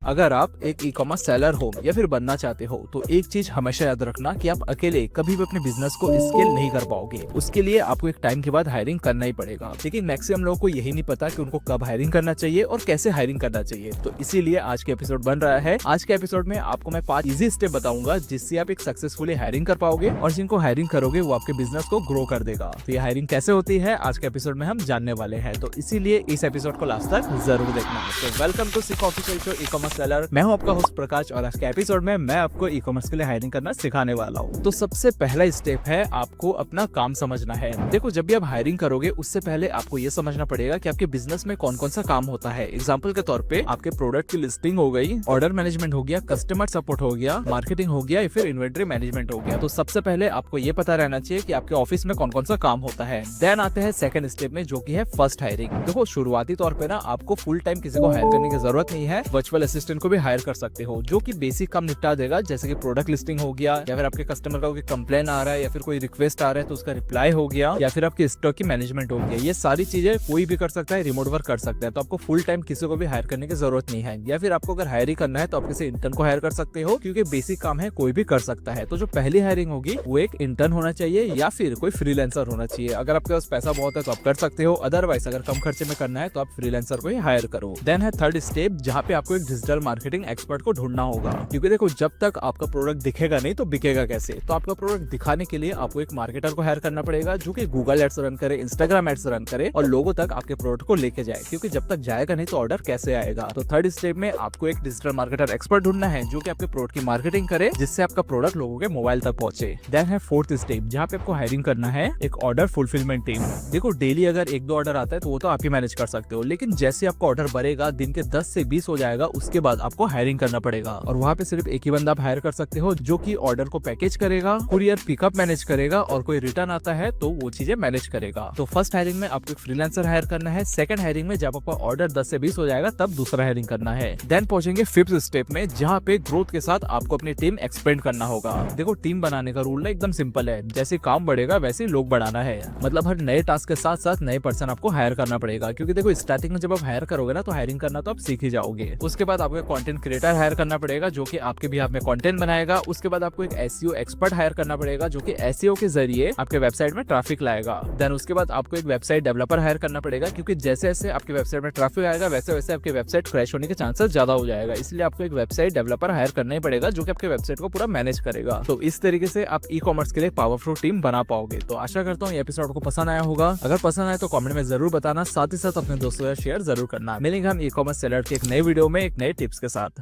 अगर आप एक ई कॉमर्स सेलर हो या फिर बनना चाहते हो तो एक चीज हमेशा याद रखना कि आप अकेले कभी भी अपने बिजनेस को स्केल नहीं कर पाओगे। उसके लिए आपको एक टाइम के बाद हायरिंग करना ही पड़ेगा। लेकिन मैक्सिमम लोगों को यही नहीं पता कि उनको कब हायरिंग करना चाहिए और कैसे हायरिंग करना चाहिए। तो इसीलिए आज के एपिसोड बन रहा है। आज के एपिसोड में आपको मैं 5 इजी स्टेप बताऊंगा जिससे आप एक सक्सेसफुली हायरिंग कर पाओगे और जिनको हायरिंग करोगे वो आपके बिजनेस को ग्रो कर देगा। तो ये हायरिंग कैसे होती है आज के एपिसोड में हम जानने वाले हैं। तो इसीलिए इस एपिसोड को लास्ट तक जरूर देखना। तो welcome to sick official show e commerce seller. मैं हूं आपका होस्ट प्रकाश और आज के एपिसोड में मैं आपको ई कॉमर्स के लिए हायरिंग करना सिखाने वाला हूं। तो सबसे पहला स्टेप है आपको अपना काम समझना है। देखो जब भी आप हायरिंग करोगे उससे पहले आपको ये समझना पड़ेगा कि आपके बिजनेस में कौन कौन सा काम होता है। एग्जाम्पल के तौर पे आपके प्रोडक्ट की लिस्टिंग हो गई, ऑर्डर मैनेजमेंट हो गया, कस्टमर सपोर्ट हो गया, मार्केटिंग हो गया या फिर इन्वेंटरी मैनेजमेंट हो गया। तो सबसे पहले आपको ये पता रहना चाहिए कि आपके ऑफिस में कौन कौन सा काम होता है। देन आते हैं सेकंड स्टेप में जो कि है फर्स्ट हायरिंग। देखो शुरुआती तौर पे ना आपको फुल टाइम किसी को हायर करने की जरूरत नहीं है। वर्चुअल असिस्टेंट को भी हायर कर सकते हो जो कि बेसिक काम निपटा देगा, जैसे कि प्रोडक्ट लिस्टिंग हो गया या फिर आपके कस्टमर का कोई कंप्लेन आ रहा है या फिर कोई रिक्वेस्ट आ रहा है तो उसका रिप्लाई हो गया या फिर आपकी स्टॉक की मैनेजमेंट हो गया। ये सारी चीजें कोई भी कर सकता है, रिमोट वर्क कर सकता है। तो आपको फुल टाइम किसी को भी हायर करने की जरूरत नहीं है। या फिर आपको अगर हायर ही करना है तो आप किसी इंटर्न को हायर कर सकते हो क्योंकि बेसिक काम है, कोई भी कर सकता है। तो जो पहली हायरिंग होगी वो एक इंटर्न होना चाहिए या फिर कोई फ्रीलांसर होना चाहिए। अगर आपके पास पैसा बहुत है तो आप कर सकते हो, अदरवाइज अगर कम खर्चे में करना है तो आप फ्रीलांसर को ही हायर करो। देन है थर्ड स्टेप जहाँ पे आपको एक डिजिटल मार्केटिंग एक्सपर्ट को ढूंढना होगा। क्योंकि देखो जब तक आपका प्रोडक्ट दिखेगा नहीं तो बिकेगा कैसे। तो आपका प्रोडक्ट दिखाने के लिए आपको एक मार्केटर को हायर करना पड़ेगा जो कि गूगल एड्स रन करे, इंस्टाग्राम एड्स रन करे और लोगों तक आपके प्रोडक्ट को लेके जाए। क्योंकि जब तक जाएगा नहीं तो ऑर्डर कैसे आएगा। तो थर्ड स्टेप में आपको एक डिजिटल मार्केटर एक्सपर्ट ढूंढना है जो कि आपके प्रोडक्ट की मार्केटिंग करे जिससे आपका प्रोडक्ट लोगों के मोबाइल तक पहुंचे। देन है फोर्थ स्टेप जहाँ पे आपको हायरिंग करना है एक ऑर्डर फुलफिलमेंट टीम। देखो डेली अगर 1-2 ऑर्डर आता है तो वो तो आप ही मैनेज कर सकते हो, लेकिन जैसे आपका ऑर्डर बढ़ेगा, दिन के 10 से 20 हो जाएगा, उसके बाद आपको हायरिंग करना पड़ेगा। और वहाँ पे सिर्फ एक ही बंदा आप हायर कर सकते हो जो कि ऑर्डर को पैकेज करेगा, कुरियर पिकअप मैनेज करेगा और कोई रिटर्न आता है तो वो चीजें मैनेज करेगा। तो फर्स्ट हायरिंग में आपको एक फ्रीलांसर हायर करना है। सेकंड हायरिंग में जब आपका ऑर्डर 10 से 20 हो जाएगा तब दूसरा हायरिंग करना है। देन पहुंचेंगे फिफ्थ स्टेप में जहाँ पे ग्रोथ के साथ आपको अपनी टीम एक्सपेंड करना होगा। देखो टीम बनाने का रूल एकदम सिंपल है, जैसे काम बढ़ेगा वैसे लोग बढ़ाना है। मतलब हर नए टास्क के साथ साथ नए पर्सन आपको हायर करना पड़ेगा। क्योंकि देखो स्टार्टिंग में जब आप हायर करोगे ना तो हायरिंग करना तो आप सीख ही जाओगे। उसके बाद आपको कंटेंट क्रिएटर हायर करना पड़ेगा जो कि आपके बिहाफ में कंटेंट बनाएगा। उसके बाद आपको एक एसईओ एक्सपर्ट हायर करना पड़ेगा जो कि एसईओ के जरिए आपके वेबसाइट में ट्रैफिक लाएगा। देन उसके बाद आपको एक वेबसाइट डेवलपर हायर करना पड़ेगा क्योंकि जैसे जैसे आपके वेबसाइट में ट्रैफिक आएगा वैसे वैसे आपके वेबसाइट क्रैश होने के चांसेस ज्यादा हो जाएगा। इसलिए आपको एक वेबसाइट डेवलपर हायर करना ही पड़ेगा जो कि आपके वेबसाइट को पूरा मैनेज करेगा। तो इस तरीके से आप ई कॉमर्स के लिए पावरफुल टीम बना पाओगे। तो आशा करता हूँ ये एपिसोड को पसंद आया होगा। अगर पसंद आए तो कमेंट में जरूर बताना, साथ ही साथ अपने दोस्तों से शेयर जरूर करना। मिलेंगे हम ई कॉमर्स सेलर के एक नए वीडियो में एक नए टिप्स के साथ।